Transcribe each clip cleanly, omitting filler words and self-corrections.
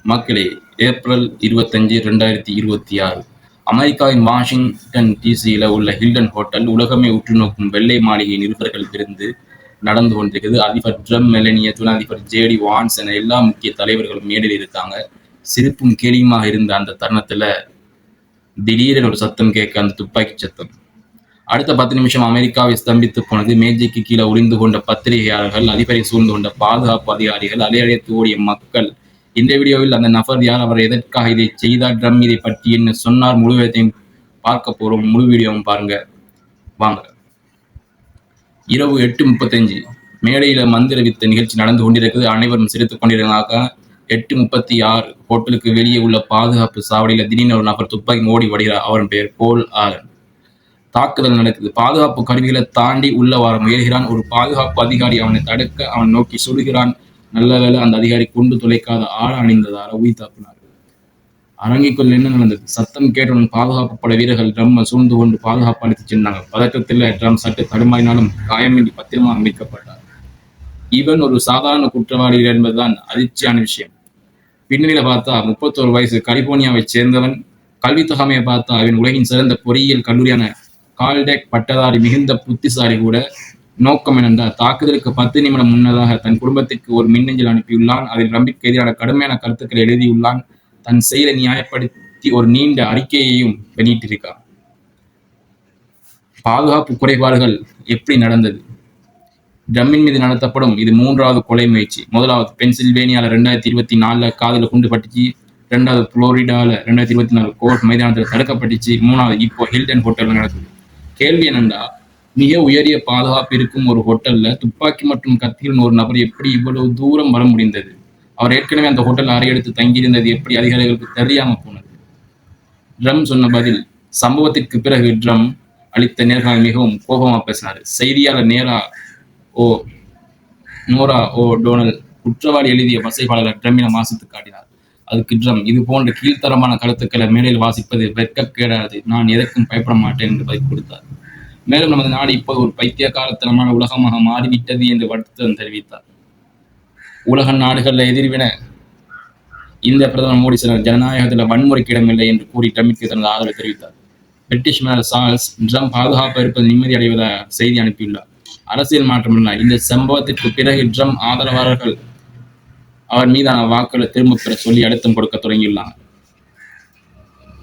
மக்களே, ஏப்ரல் 25, 2026 அமெரிக்காவின் வாஷிங்டன் டிசியில உள்ள ஹில்டன் ஹோட்டல் உலகமே உற்று நோக்கும் வெள்ளை மாளிகை நிருபர்கள் விருந்து நடந்து கொண்டிருக்கிறது. அதிபர் ட்ரம்ப், மெலனியா, துணை அதிபர் ஜேடி வான்ஸ் என எல்லா முக்கிய தலைவர்களும் மேடையில் இருக்காங்க. சிரிப்பும் கேலியுமாக இருந்த அந்த தருணத்துல திடீரென ஒரு சத்தம் கேட்க, அந்த துப்பாக்கி சத்தம். அடுத்த 10 நிமிஷம் அமெரிக்காவை ஸ்தம்பித்து போனது. மேஜைக்கு கீழே ஒளிந்து கொண்ட பத்திரிகையாளர்கள், அதிபரை சூழ்ந்து கொண்ட பாதுகாப்பு அதிகாரிகள், அலையழைத்து ஓடிய மக்கள். இந்த வீடியோவில் அந்த நபர் யார், அவர் எதற்காக இதை செய்தார், ட்ரம்ப் இதை பற்றி என்ன சொன்னார், முழு விதத்தையும் பார்க்க போறோம். முழு வீடியோவும் பாருங்க வாங்க. இரவு 8:35 மேடையில மந்திர வித்த நிகழ்ச்சி நடந்து கொண்டிருக்கிறது. அனைவரும் சிரித்துக் கொண்டிருந்தாங்க. 8:36 ஹோட்டலுக்கு வெளியே உள்ள பாதுகாப்பு சாவடியில திடீர்னு ஒரு நபர் துப்பாக்கி ஓடி வருகிறார். அவரின் பெயர் போல் ஆலன். தாக்குதல் நடக்குது. பாதுகாப்பு கருவிகளை தாண்டி உள்ள வர முயல்கிறான். ஒரு பாதுகாப்பு அதிகாரி அவனை தடுக்க அவன் நோக்கி சுடுகிறான். நல்ல வேளை அந்த அதிகாரி குண்டு துளைக்காத ஆழ அணிந்ததால உயிர் தப்பினார். அரங்கிக்குள் என்ன நடந்தது? சத்தம் கேட்டவுடன் பாதுகாப்பு பட வீரர்கள் ட்ரம்மை சூழ்ந்து கொண்டு பாதுகாப்பு அளித்து சென்றாங்க. பதட்டத்தில் ட்ரம் சற்று தடுமாறினாலும் காயமின்றி பத்திரமாக மீட்கப்பட்டார். இவன் ஒரு சாதாரண குற்றவாளி என்பதுதான் அதிர்ச்சியான விஷயம். பின்னணியில பார்த்தா 31 வயசு கலிபோர்னியாவை சேர்ந்தவன். கல்வி தொகைமையை பார்த்தா அவன் உலகின் சிறந்த பொறியியல் கல்லூரியான கால்டெக் பட்டதாரி. மிகுந்த புத்திசாலி கூட. நோக்கம் என்னென்றால், தாக்குதலுக்கு 10 நிமிடம் முன்னதாக தன் குடும்பத்திற்கு ஒரு மின்னஞ்சல் அனுப்பியுள்ளான். அதில் ட்ரம்பிற்கு எதிரான கடுமையான கருத்துக்களை எழுதியுள்ளான். தன் செயலை நியாயப்படுத்தி ஒரு நீண்ட அறிக்கையையும் வெளியிட்டிருக்கான். பாதுகாப்பு குறைபாடுகள் எப்படி நடந்தது? ட்ரம்பின் மீது நடத்தப்படும் இது 3வது கொலை முயற்சி. முதலாவது பென்சில்வேனியால 2024 காதல குண்டு பட்டுச்சு. 2வது புளோரிடால 2024 கோர்ட் மைதானத்தில் தடுக்கப்பட்டுச்சு. 3வது இப்போ ஹில்டன் ஹோட்டல்ல நடக்குது. கேள்வி என்னண்டா, மிக உயரிய பாதுகாப்பு இருக்கும் ஒரு ஹோட்டல்ல துப்பாக்கி மற்றும் கத்தியுடன் ஒரு நபர் எப்படி இவ்வளவு தூரம் வர முடிந்தது? அவர் ஏற்கனவே அந்த ஹோட்டல் அறை எடுத்து தங்கியிருந்தது எப்படி அதிகாரிகளுக்கு தெரியாம போனது? ட்ரம்ப் சொன்ன பதில். சம்பவத்திற்கு பிறகு ட்ரம்ப் அளித்த நேர்காணல் மிகவும் கோபமா பேசினார். செய்தியாளர் நோரா ஓ டோனல் குற்றவாளி எழுதிய வசைப்பாளர் ட்ரம்பினை வாசித்து காட்டினார். அதுக்கு ட்ரம்ப், இது போன்ற கீழ்த்தரமான கருத்துக்களை மேடையில் வாசிப்பது வெட்கக்கேடாது, நான் எதற்கும் பயப்பட மாட்டேன் என்று பதில் கொடுத்தார். மேலும் நமது நாடு இப்போது ஒரு பைத்தியக்காரத்தனமான உலகமாக மாறிவிட்டது என்று வருத்தம் தெரிவித்தார். உலக நாடுகளில் எதிர்வின இந்த பிரதமர் மோடி சிலர் ஜனநாயகத்தில் வன்முறைக்கு இடமில்லை என்று கூறி ட்ரம்பிற்கு தனது ஆதரவை தெரிவித்தார். பிரிட்டிஷ் மேயர் சார்ல்ஸ் ட்ரம்ப் பாதுகாப்பு இருப்பது நிம்மதி அடைவதாக செய்தி அனுப்பியுள்ளார். அரசியல் மாற்றமில்லை. இந்த சம்பவத்திற்கு பிறகு ட்ரம்ப் ஆதரவாளர்கள் அவர் மீதான வாக்குகளை திரும்பப் பெற சொல்லி அழுத்தம் கொடுக்க தொடங்கியுள்ளாங்க.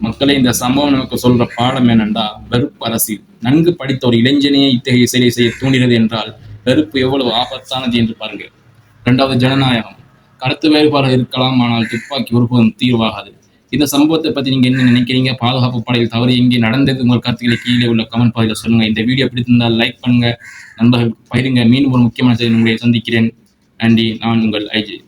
மக்களை, இந்த சம்பவம் நமக்கு சொல்ற பாடம் என்னென்றா, வெறுப்பு அரசியல். நன்கு படித்த ஒரு இளைஞனையே இத்தகைய செயலை செய்ய தூண்டுகிறது என்றால் வெறுப்பு எவ்வளவு ஆபத்தானது என்று பாருங்க. 2வது ஜனநாயகம். கருத்து வேறுபாடு இருக்கலாம், ஆனால் துப்பாக்கி ஒருபோதும் தீர்வாகாது. இந்த சம்பவத்தை பத்தி நீங்க என்ன நினைக்கிறீங்க? பாதுகாப்பு படையில் தவறு எங்கே நடந்தது? உங்கள் கருத்துக்களை கீழே உள்ள கமெண்ட் பகுதியில் சொல்லுங்க. இந்த வீடியோ பிடித்திருந்தால் லைக் பண்ணுங்க, நண்பர்கள் பகிருங்க. மீண்டும் ஒரு முக்கியமான செய்தி உங்களை சந்திக்கிறேன். நன்றி. நான் உங்கள் ஐஜி.